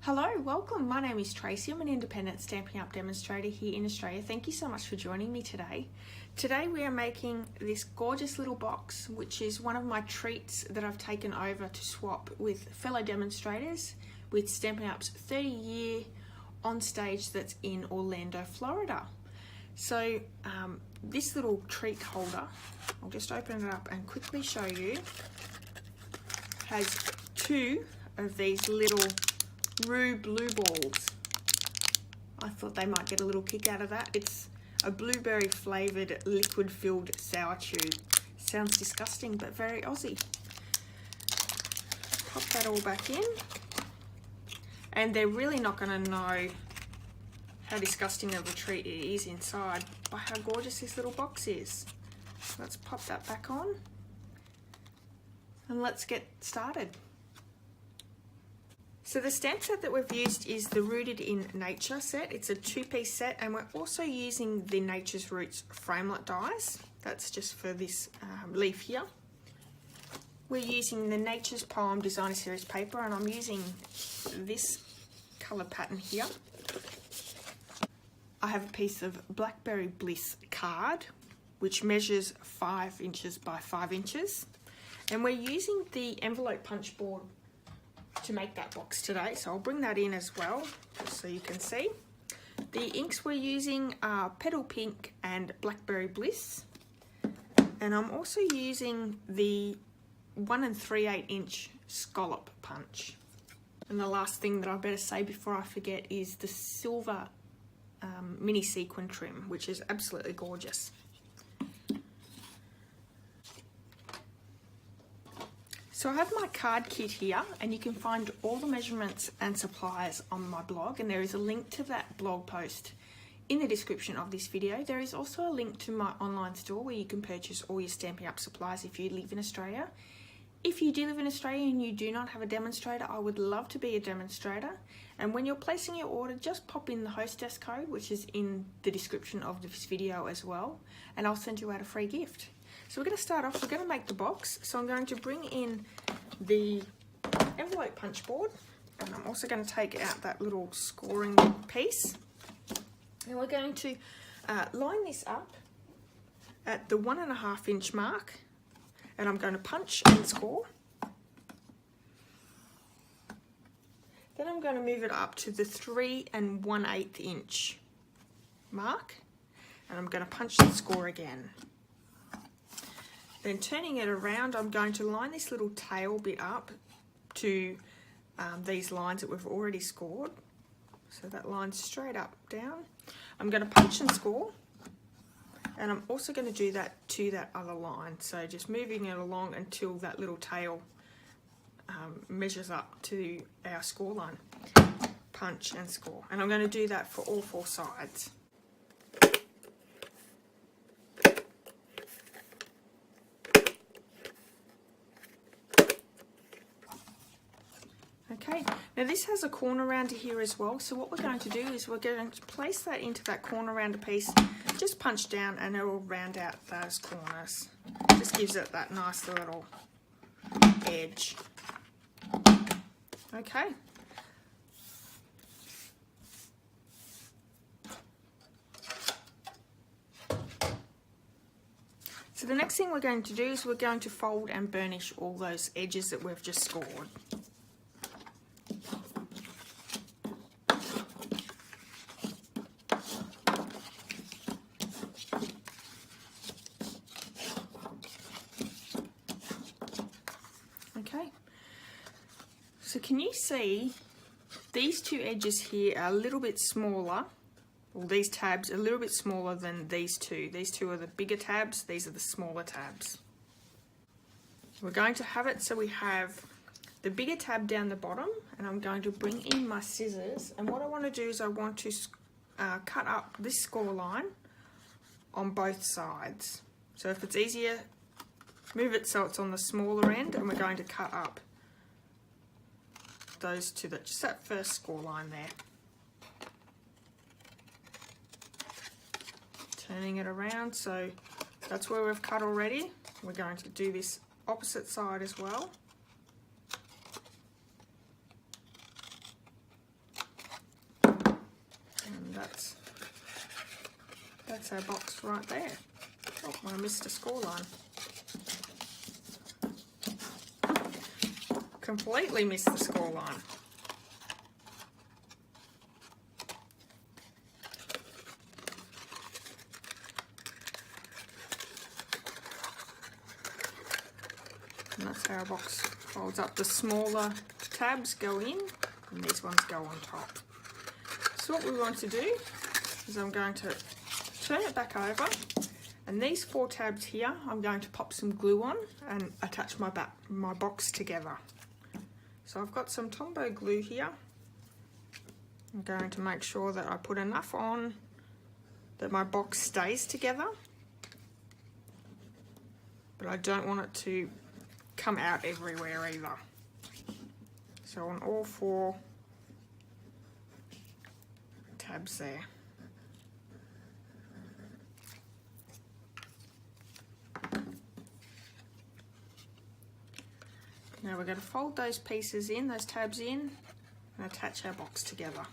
Hello, welcome. My name is Tracy. I'm an independent Stampin' Up demonstrator here in Australia. Thank you so much for joining me today. Today we are making this gorgeous little box, which is one of my treats that I've taken over to swap with fellow demonstrators with Stampin' Up's 30-year Onstage that's in Orlando, Florida. So this little treat holder, I'll just open it up and quickly show you, has two of these little Rue blue balls. I thought they might get a little kick out of that. It's a blueberry flavoured liquid filled sour chew. Sounds disgusting but very Aussie. Pop that all back in. And they're really not going to know how disgusting of a treat it is inside by how gorgeous this little box is. Let's pop that back on and let's get started. So the stamp set that we've used is the Rooted in Nature set. It's a two-piece set, and we're also using the Nature's Roots framelit dies. That's just for this leaf here. We're using the Nature's Poem Designer Series paper, and I'm using this colour pattern here. I have a piece of Blackberry Bliss card, which measures 5 inches by 5 inches. And we're using the envelope punch board to make that box today, so I'll bring that in as well just so you can see. The inks we're using are Petal Pink and Blackberry Bliss, and I'm also using the 1 3/8 inch scallop punch. And the last thing that I better say before I forget is the silver mini sequin trim, which is absolutely gorgeous. So I have my card kit here, and you can find all the measurements and supplies on my blog, and there is a link to that blog post in the description of this video. There is also a link to my online store where you can purchase all your Stampin' Up supplies if you live in Australia. If you do live in Australia and you do not have a demonstrator, I would love to be a demonstrator. And when you're placing your order, just pop in the Hostess Code, which is in the description of this video as well, and I'll send you out a free gift. So we're going to start off, we're going to make the box. So I'm going to bring in the envelope punch board, and I'm also going to take out that little scoring piece. And we're going to line this up at the 1 1/2 inch mark, and I'm going to punch and score. Then I'm going to move it up to the 3 1/8 inch mark, and I'm going to punch and score again. Then turning it around, I'm going to line this little tail bit up to these lines that we've already scored. So that line's straight up, down. I'm going to punch and score, and I'm also going to do that to that other line. So just moving it along until that little tail measures up to our score line. Punch and score. And I'm going to do that for all 4 sides. Okay, now this has a corner rounder here as well, so what we're going to do is we're going to place that into that corner rounder piece, just punch down, and it will round out those corners. Just gives it that nice little edge. Okay. So the next thing we're going to do is we're going to fold and burnish all those edges that we've just scored. Okay, so can you see these two edges here are a little bit smaller, or these tabs are a little bit smaller than these two. These two are the bigger tabs, these are the smaller tabs. We're going to have it so we have the bigger tab down the bottom, and I'm going to bring in my scissors, and what I want to do is I want to cut up this score line on both sides. So if it's easier, move it so it's on the smaller end, and we're going to cut up those to just that first score line there. Turning it around, so that's where we've cut already. We're going to do this opposite side as well. That's our box right there. Oh, I missed a score line. Completely missed the score line. And that's how our box folds up. The smaller tabs go in and these ones go on top. So what we want to do is I'm going to turn it back over, and these 4 tabs here I'm going to pop some glue on and attach my box together. So I've got some Tombow glue here. I'm going to make sure that I put enough on that my box stays together, but I don't want it to come out everywhere either. So on all 4 tabs there. Now we're going to fold those pieces in, those tabs in, and attach our box together.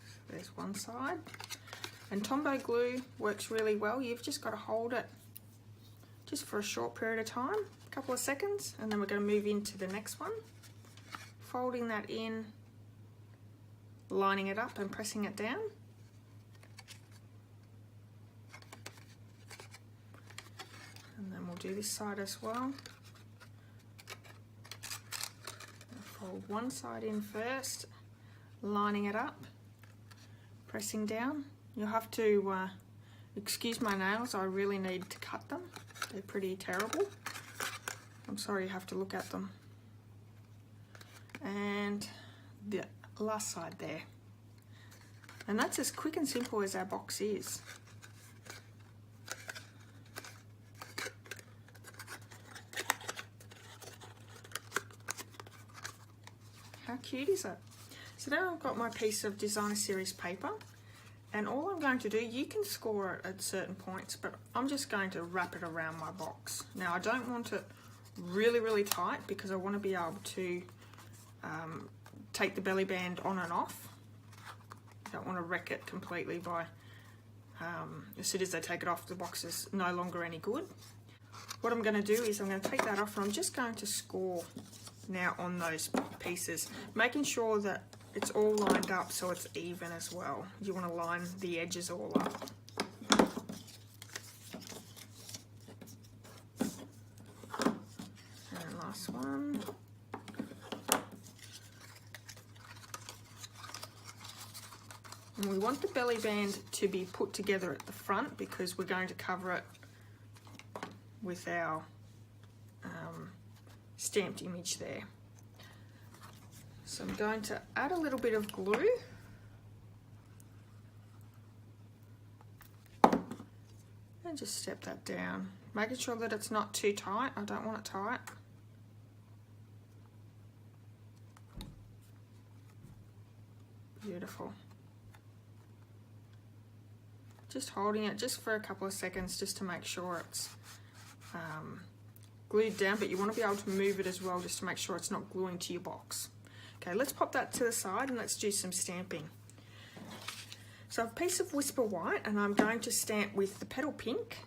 So there's one side. And Tombow glue works really well. You've just got to hold it just for a short period of time, a couple of seconds, and then we're going to move into the next one. Folding that in, lining it up and pressing it down. And then we'll do this side as well. Fold one side in first, lining it up, pressing down. You'll have to excuse my nails, I really need to cut them. They're pretty terrible. I'm sorry you have to look at them. And the last side there. And that's as quick and simple as our box is. How cute is it? So now I've got my piece of designer series paper, and all I'm going to do, you can score it at certain points, but I'm just going to wrap it around my box. Now I don't want it really tight because I want to be able to take the belly band on and off. I don't want to wreck it completely by as soon as they take it off, the box is no longer any good. What I'm going to do is I'm going to take that off, and I'm just going to score now on those pieces, making sure that it's all lined up so it's even as well. You want to line the edges all up. And last one. And we want the belly band to be put together at the front because we're going to cover it with our stamped image there. So I'm going to add a little bit of glue and just step that down, making sure that it's not too tight. I don't want it tight. Beautiful. Just holding it just for a couple of seconds just to make sure it's glued down, but you want to be able to move it as well just to make sure it's not gluing to your box. Okay, let's pop that to the side and let's do some stamping. So I have a piece of Whisper White and I'm going to stamp with the Petal Pink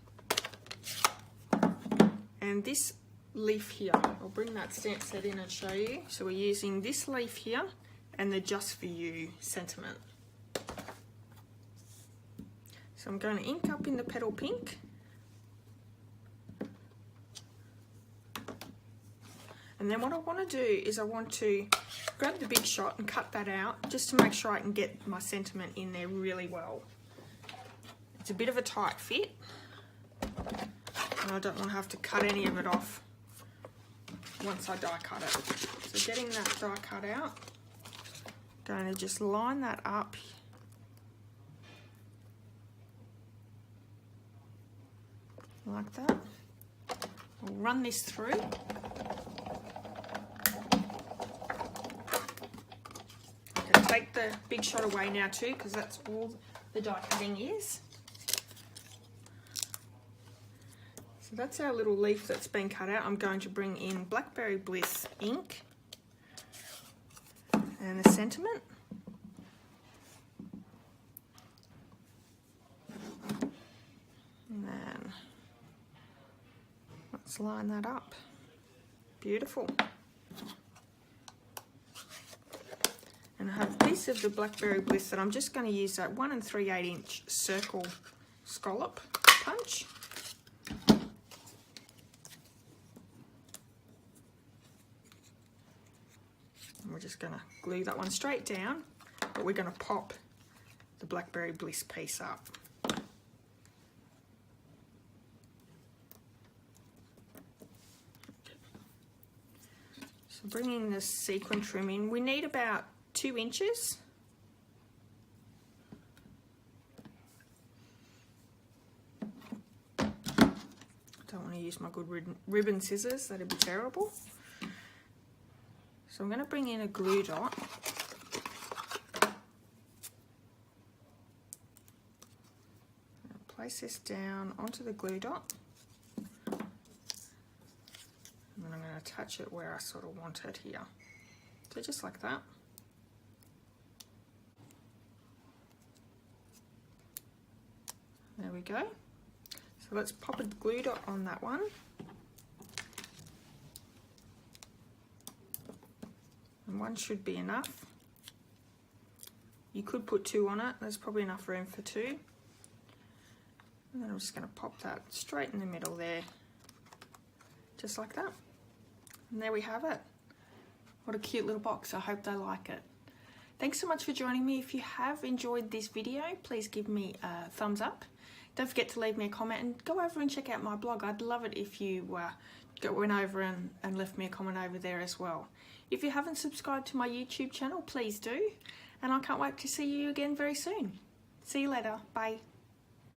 and this leaf here. I'll bring that stamp set in and show you. So we're using this leaf here and the Just For You sentiment. So I'm going to ink up in the Petal Pink. And then what I want to do is I want to grab the Big Shot and cut that out just to make sure I can get my sentiment in there really well. It's a bit of a tight fit and I don't want to have to cut any of it off once I die cut it. So getting that die cut out, going to just line that up like that. We'll run this through. Take the Big Shot away now too because that's all the die cutting is. So that's our little leaf that's been cut out. I'm going to bring in Blackberry Bliss ink and the sentiment. just line that up. Beautiful. And I have a piece of the Blackberry Bliss that I'm just going to use that 1 3/8 inch circle scallop punch. And we're just going to glue that one straight down, but we're going to pop the Blackberry Bliss piece up. So bringing the sequin trim in, we need about 2 inches. Don't want to use my good ribbon scissors, that'd be terrible. So I'm going to bring in a glue dot. Place this down onto the glue dot. And then I'm going to attach it where I sort of want it here. So just like that. There we go. So let's pop a glue dot on that one. And 1 should be enough. You could put 2 on it, there's probably enough room for 2. And then I'm just going to pop that straight in the middle there, just like that. And there we have it. What a cute little box. I hope they like it. Thanks so much for joining me. If you have enjoyed this video, please give me a thumbs up. Don't forget to leave me a comment and go over and check out my blog. I'd love it if you went over and left me a comment over there as well. If you haven't subscribed to my YouTube channel, please do. And I can't wait to see you again very soon. See you later. Bye.